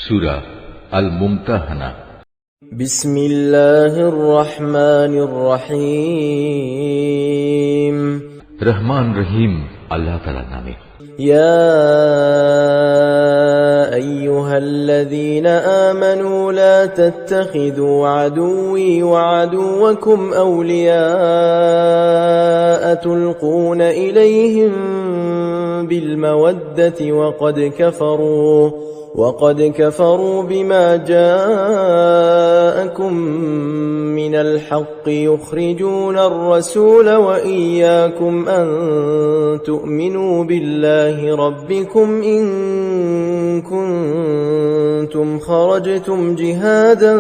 সূরা আল মুমতাহানা। বিসমিল্লাহির রহমানির রহিম। রহমান রহিম আল্লাহ তাআলার নামে। ইয়া আইয়ুহাল্লাযীনা আমানু লা তাত্তাখিযু আদুওয়ি ওয়া আদুওয়াকুম আওলিয়া তুলকুনা ইলাইহিম বিল মাওয়াদ্দাতি وقد كفروا بما جاءكم من الحق يخرجون الرسول وإياكم أن تؤمنوا بالله ربكم إن كنتم خرجتم جهادا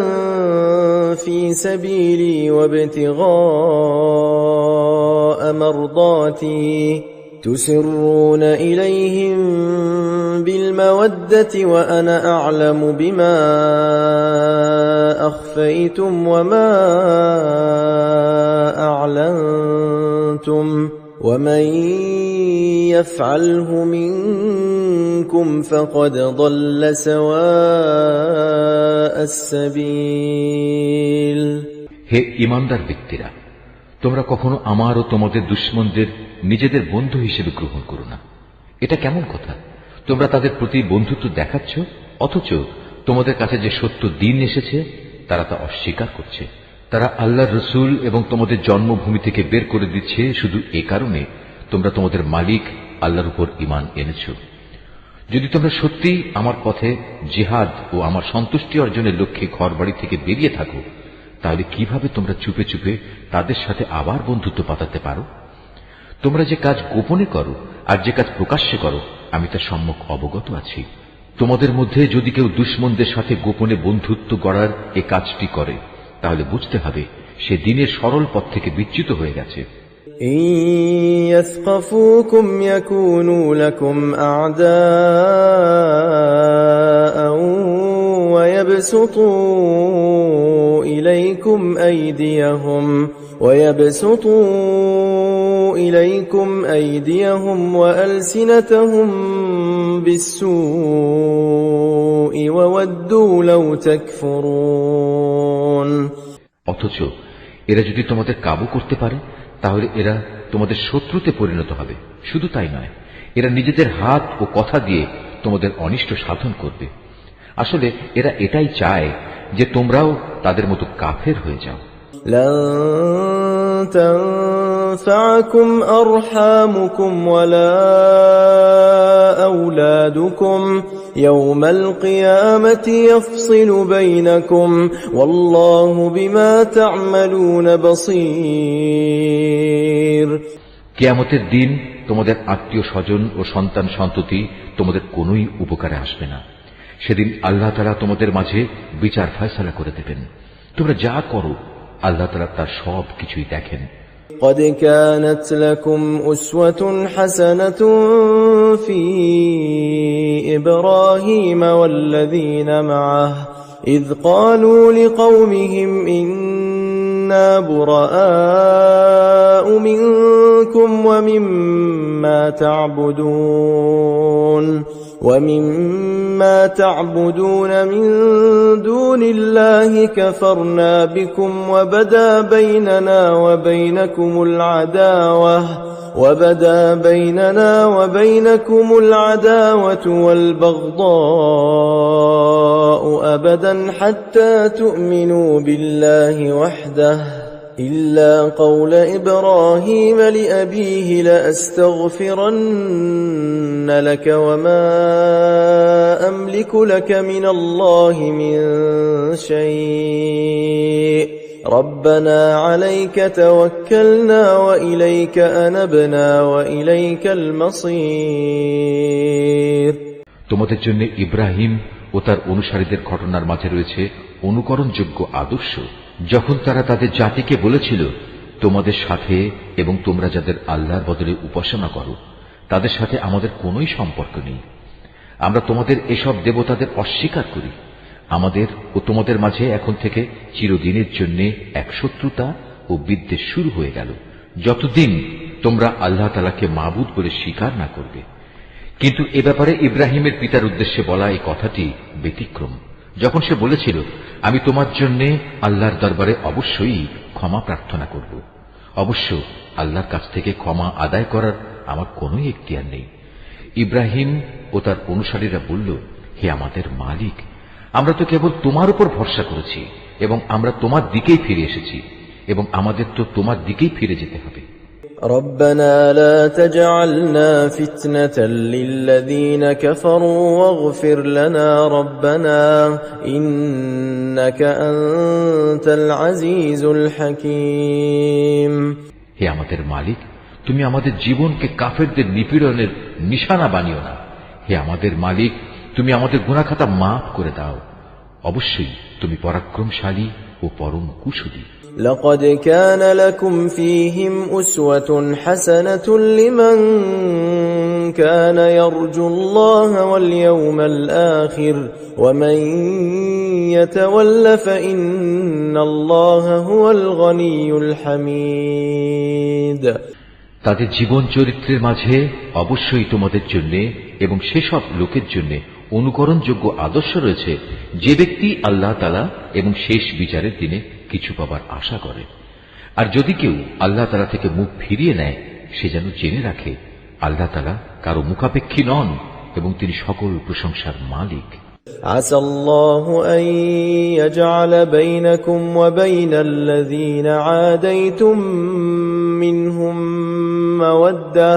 في سبيلي وابتغاء مرضاتي تسرون إليهم بالمودة وأنا أعلم بما أخفيتم وما أعلنتم ومن يفعله منكم فقد ضل سواء السبيل। হে ঈমানদার ব্যক্তিরা, তোমরা কখনো আমার ও তোমাদের দুশমনদের নিজেদের বন্ধু হিসেবে গ্রহণ করো না। এটা কেমন কথা? তোমরা তাদের প্রতি বন্ধুত্ব দেখাচ্ছ, অথচ তোমাদের কাছে যে সত্য দিন এসেছে তারা তা অস্বীকার করছে। তারা আল্লাহর রসুল এবং তোমাদের জন্মভূমি থেকে বের করে দিচ্ছে শুধু এ কারণে তোমরা তোমাদের মালিক আল্লাহর উপর ঈমান এনেছ। যদি তোমরা সত্যি আমার পথে জিহাদ ও আমার সন্তুষ্টি অর্জনের লক্ষ্যে ঘরবাড়ি থেকে বেরিয়ে থাকো, তাহলে কিভাবে তোমরা চুপে চুপে তাদের সাথে আবার বন্ধুত্ব পাতাতে পারো? তোমরা যে কাজ গোপনে করো আর যে কাজ প্রকাশ্যে করো আমি তার সম্যক অবগত আছি। তোমাদের মধ্যে যদি কেউ দুশমনদের সাথে গোপনে বন্ধুত্ব গড়ার এ কাজটি করে, তাহলে বুঝতে হবে সে দিনের সরল পথ থেকে বিচ্যুত হয়ে গেছে। يثقفوكم يكونوا لكم أعداء ويبسطوا إليكم أيديهم وألسنتهم بالسوء وودوا لو تكفرون। অথচ এরা যদি তোমাদের কাবু করতে পারে তাহলে এরা তোমাদের শত্রুতে পরিণত হবে। শুধু তাই নয়, এরা নিজেদের হাত ও কথা দিয়ে তোমাদের অনিষ্ট সাধন করবে। আসলে এরা এটাই চায় যে তোমরাও তাদের মতো কাফের হয়ে যাও। لن تنفعكم أرحامكم ولا أولادكم يوم القيامة يفصل بينكم والله بما تعملون بصير। কিয়ামতের দিন তোমাদের আত্মীয় স্বজন ও সন্তান সন্ততি তোমাদের কোনোই উপকারে আসবে না। সেদিন আল্লাহ তাআলা তোমাদের মাঝে বিচার ফয়সালা করে দেবেন। তোমরা যা করো আল্লাহ তাআলা তার সব কিছুই দেখেন। قد كانت لكم أسوة حسنة في إبراهيم والذين معه إذ قالوا لقومهم إنا براء منكم ومما تعبدون من دون الله كفرنا بكم وبدا بيننا وبينكم العداوة والبغضاء أبدا حتى تؤمنوا بالله وحده إلا قول إبراهيم لأبيه لأستغفرن لك وما أملك لك من الله من شيء ربنا عليك توكلنا وإليك أنبنا وإليك المصير। তোমাদের জন্য ইব্রাহিম ও তার অনুসারীদের ঘটনার মাঝে রয়েছে অনুকরণযোগ্য আদর্শ। যখন তারা তাদের জাতিকে বলেছিল, তোমাদের সাথে এবং তোমরা যাদের আল্লাহর বদলে উপাসনা করো তাদের সাথে আমাদের কোনোই সম্পর্ক নেই। আমরা তোমাদের এসব দেবতাদের অস্বীকার করি। আমাদের ও তোমাদের মাঝে এখন থেকে চিরদিনের জন্য এক শত্রুতা ও বিদ্বেষ শুরু হয়ে গেল, যতদিন তোমরা আল্লাহ তাআলাকে মাবুদ বলে স্বীকার না করবে। কিন্তু এ ব্যাপারে ইব্রাহিমের পিতার উদ্দেশ্যে বলা এই কথাটি ব্যতিক্রম, যখন সে বলেছিল, আমি তোমার জন্য আল্লাহর দরবারে অবশ্যই ক্ষমা প্রার্থনা করব। অবশ্য আল্লাহর কাছ থেকে ক্ষমা আদায় করার আমার কোন এখতিয়ার নেই। ইব্রাহিম ও তার অনুসারীরা বলল, হে আমাদের মালিক, আমরা তো কেবল তোমার উপর ভরসা করেছি এবং আমরা তোমার দিকেই ফিরে এসেছি এবং আমাদের তো তোমার দিকেই ফিরে যেতে হবে। ربنا لا تجعلنا فتنة للذين كفروا واغفر لنا ربنا إنك أنت العزيز الحكيم। হে আমাদের মালিক, তুমি আমাদের জীবনকে কাফেরদের নিপীড়নের নিশানা বানিও না। হে আমাদের মালিক, তুমি আমাদের গুনাহখাতা মাফ করে দাও। অবশ্যই তুমি পরাক্রমশালী ও পরম কুশলী। لقد كان لكم فيهم أسوة حسنة لمن كان يرجو الله واليوم الآخر ومن يتول فإن الله هو الغني الحميد। তাদের জীবন চরিত্রের মাঝে অবশ্যই তোমাদের জন্য এবং সেসব লোকের জন্য অনুকরণযোগ্য আদর্শ রয়েছে, যে ব্যক্তি আল্লাহ তাআলা এবং শেষ বিচারের দিনে কিছু পাবার আশা করে। আর যদি কেউ আল্লাহ তাআলা থেকে মুখ ফিরিয়ে নেয়, সে যেন জেনে রাখে আল্লাহ তাআলা কারো মুখাপেক্ষী নন এবং তিনি সকল প্রশংসার মালিক। عسى الله أن يجعل بينكم وبين الذين عاديتم منهم مودة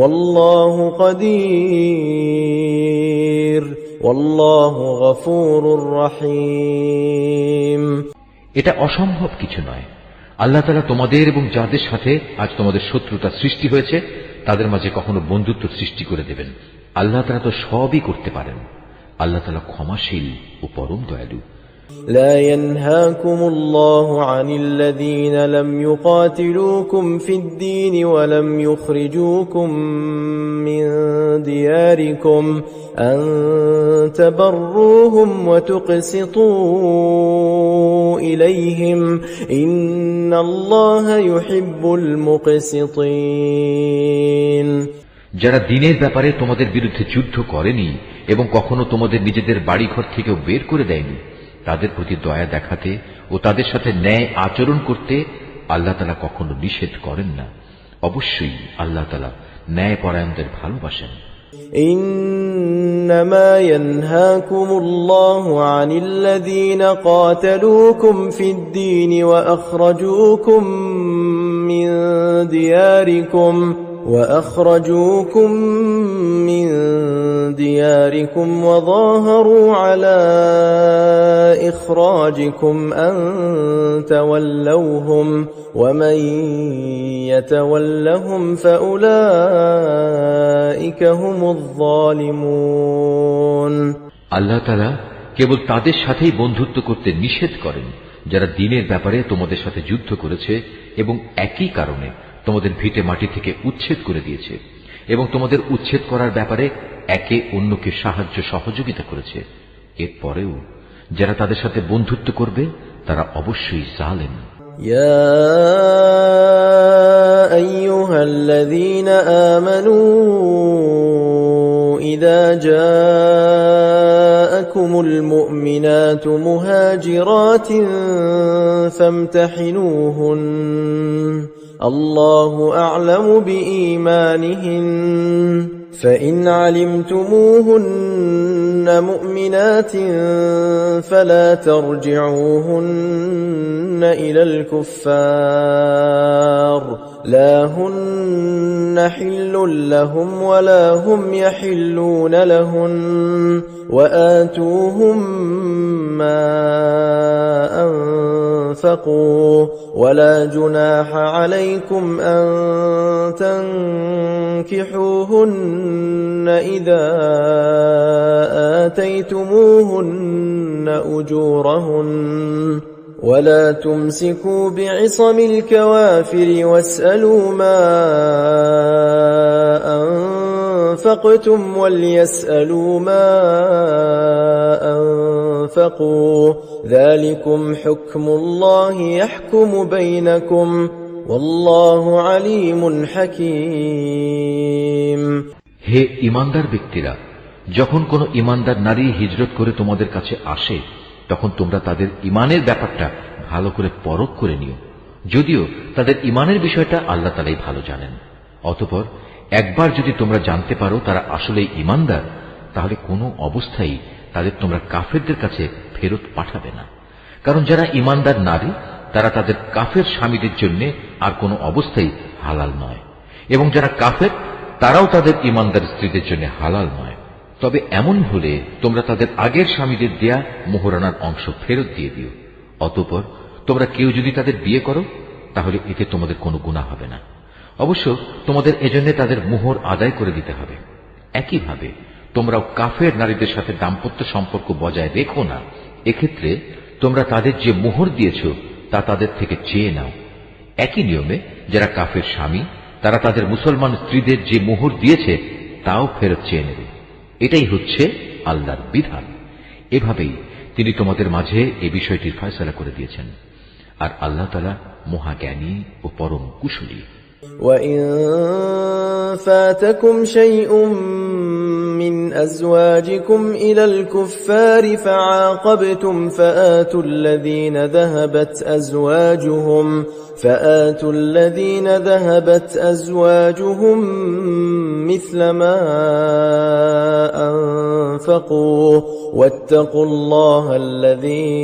والله قدير والله غفور رحيم। এটা অসম্ভব কিছু নয়। আল্লাহ তাআলা তোমাদের এবং যাদের সাথে আজ তোমাদের শত্রুতা সৃষ্টি হয়েছে তাদের মাঝে কখনো বন্ধুত্ব সৃষ্টি করে দেবেন। আল্লাহ তাআলা তো সবই করতে পারেন। আল্লাহ তাআলা ক্ষমাশীল ও পরম দয়ালু। لا ينهاكم الله عن الذين لم يقاتلوكم في الدين ولم يخرجوكم من دياركم أن تبروهم وتقسطوا إليهم إن الله يحب المقسطين। যারা দ্বীনের ব্যাপারে তোমাদের বিরুদ্ধে যুদ্ধ করেনি এবং কখনো তোমাদের নিজেদের বাড়িঘর থেকেও বের করে দেয়নি, তাদের প্রতি দয়া দেখাতে ও তাদের সাথে ন্যায় আচরণ করতে আল্লাহ তাআলা কখনো নিষেধ করেন না। অবশ্যই আল্লাহ তাআলা ন্যায়পরায়ণদের ভালোবাসেন। إنما ينهاكم الله عن الذين قاتلوكم في الدين وأخرجوكم من دياركم وظاهروا على إخراجكم أن تولوهم ومن يتولهم فأولئك هم الظالمون। আল্লাহ তাআলা কেবল তাদের সাথেই বন্ধুত্ব করতে নিষেধ করেন যারা দ্বীনের ব্যাপারে তোমাদের সাথে যুদ্ধ করেছে এবং একই কারণে তোমাদের ভিটে মাটি থেকে উচ্ছেদ করে দিয়েছে এবং তোমাদের উচ্ছেদ করার ব্যাপারে একে অন্যকে সাহায্য সহযোগিতা করেছে। এরপরেও যারা তাদের সাথে বন্ধুত্ব করবে তারা অবশ্যই জালেম। يا أيها الذين آمنوا إذا جاءكم المؤمنات مهاجرات فامتحنوهن الله أعلم بإيمانهن فإن علمتموهن مؤمنات فلا ترجعوهن إلى الكفار لا هن حل لهم ولا هم يحلون لهن وآتوهم ما أنفقوا ولا جناح عليكم أن تنكحوهن إذا آتيتموهن أجورهن ولا تمسكوا بعصم الكوافر واسألوا ما أنفقتم وليسألوا ما أنفقوا ذلكم حكم الله يحكم بينكم والله عليم حكيم। হে ঈমানদার ব্যক্তিরা, যখন কোন ঈমানদার নারী হিজরত করে তোমাদের কাছে আসে, তখন তোমরা তাদের ঈমানের ব্যাপারটা ভালো করে পরখ করে নিও, যদিও তাদের ঈমানের বিষয়টা আল্লাহ তাআলাই ভালো জানেন। অতঃপর একবার যদি তোমরা জানতে পারো তারা আসলেই ঈমানদার, তাহলে কোনো অবস্থায় তাদের তোমরা কাফেরদের কাছে ফেরত পাঠাবে না। কারণ যারা ঈমানদার নারী তারা তাদের কাফের স্বামীদের জন্য আর কোনো অবস্থায় হালাল নয়, এবং যারা কাফের তারাও তাদের ঈমানদার স্ত্রীদের জন্য হালাল নয়। তবে এমন হলে তোমরা তাদের আগের স্বামীদের দেয়া মোহরানার অংশ ফেরত দিয়ে দিও। অতঃপর তোমরা কেউ যদি তাদের বিয়ে করো, তাহলে এতে তোমাদের কোনো গুনাহ হবে না। অবশ্য তোমাদের এজন্য তাদের মোহর আদায় করে দিতে হবে। একইভাবে তোমরাও কাফের নারীদের সাথে দাম্পত্য সম্পর্ক বজায় রেখো না। এক্ষেত্রে তোমরা তাদের যে মোহর দিয়েছ তা তাদের থেকে চেয়ে নাও। একই নিয়মে যারা কাফের স্বামী তারা তাদের মুসলমান স্ত্রীদের যে মোহর দিয়েছে তাও ফেরত চেয়ে নেবে। এটাই হচ্ছে আল্লাহর বিধান। এভাবেই তিনি তোমাদের মাঝে এই বিষয়টির ফয়সালা করে দিয়েছেন। আর আল্লাহ তাআলা মহাজ্ঞানী ও পরম কুশলী। وَإِن فَاتَكُمْ شَيْءٌ مِّنْ أَزْوَاجِكُمْ إِلَى الْكُفَّارِ فَعَاقَبْتُمْ فَآتُوا الَّذِينَ ذَهَبَتْ أَزْوَاجُهُم مِّثْلَ مَا أَنفَقُوا وَاتَّقُوا اللَّهَ الَّذِي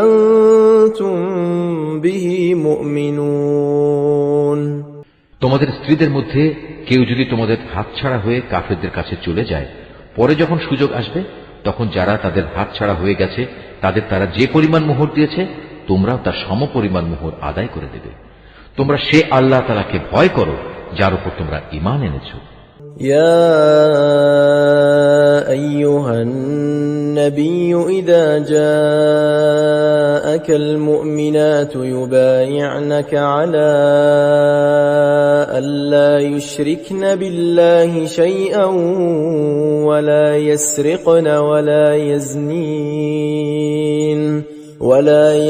أَنتُم بِهِ مُؤْمِنُونَ। তোমাদের স্ত্রীদের মধ্যে কেউ যদি তোমাদের হাতছাড়া হয়ে কাফেরদের কাছে চলে যায়, পরে যখন সুযোগ আসবে তখন যারা তাদের হাতছাড়া হয়ে গেছে তাদের তারা যে পরিমাণ মোহর দিয়েছে তোমরাও তার সমপরিমাণ মোহর আদায় করে দেবে। তোমরা সে আল্লাহ তাআলাকে ভয় করো যার উপর তোমরা ঈমান এনেছো। يا أيها النبي إذا جاءك المؤمنات يبايعنك على ألا يشركن بالله شيئا ولا يسرقن ولا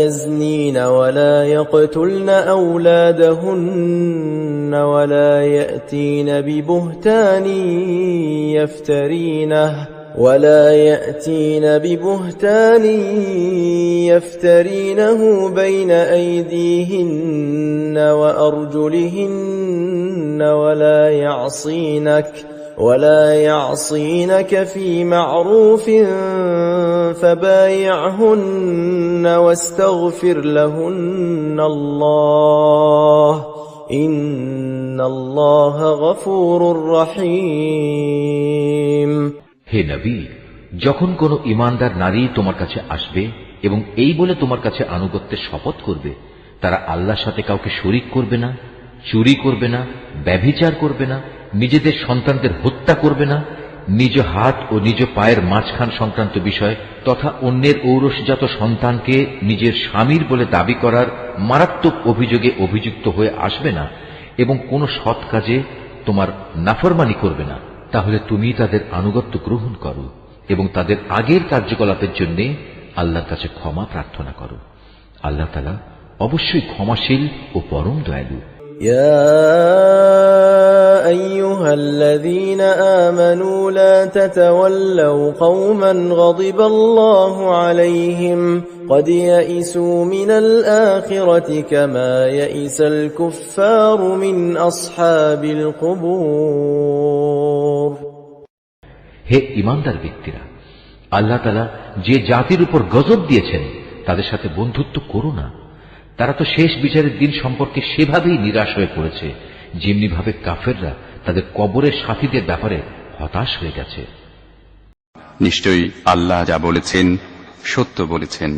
يزنين ولا يقتلن أولادهن ولا يأتين ببهتان يفترينه بين أيديهن وأرجلهن ولا يعصينك في معروف فبايعهن واستغفر لهن الله إن الله غفور رحيم। হে নবী, যখন কোন ঈমানদার নারী তোমার কাছে আসবে এবং এই বলে তোমার কাছে আনুগত্যের শপথ করবে তারা আল্লাহর সাথে কাউকে শরীক করবে না, চুরি করবে না, ব্যভিচার করবে না, নিজেদের সন্তানদের হত্যা করবে না, নিজ হাত ও নিজ পায়ের মাঝখান সংক্রান্ত বিষয় তথা অন্যের ঔরসজাত সন্তানকে নিজের স্বামীর বলে দাবি করার মারাত্মক অভিযোগে অভিযুক্ত হয়ে আসবে না এবং কোন সৎ কাজে তোমার নাফরমানি করবে না, তাহলে তুমি তাদের আনুগত্য গ্রহণ করো এবং তাদের আগের কার্যকলাপের জন্য আল্লাহর কাছে ক্ষমা প্রার্থনা করো। আল্লাহ তাআলা অবশ্যই ক্ষমাশীল ও পরম দয়ালু। يا أيها الذين آمنوا لا تتولوا قوما غضب الله عليهم قد يئسوا من الآخرة كما يئس الكفار من أصحاب القبور। হে ঈমানদার ব্যক্তিরা, আল্লাহ তাআলা যে জাতির উপর গজব দিয়েছেন তাদের সাথে বন্ধুত্ব করো না। তারা তো শেষ বিচারের দিন সম্পর্কে সেভাবেই নিরাশ হয়ে পড়েছে যেমনি ভাবে কাফেররা তাদের কবরের সাথীদের ব্যাপারে হতাশ হয়ে গেছে। নিশ্চয়ই আল্লাহ যা বলেছেন সত্য বলেছেন।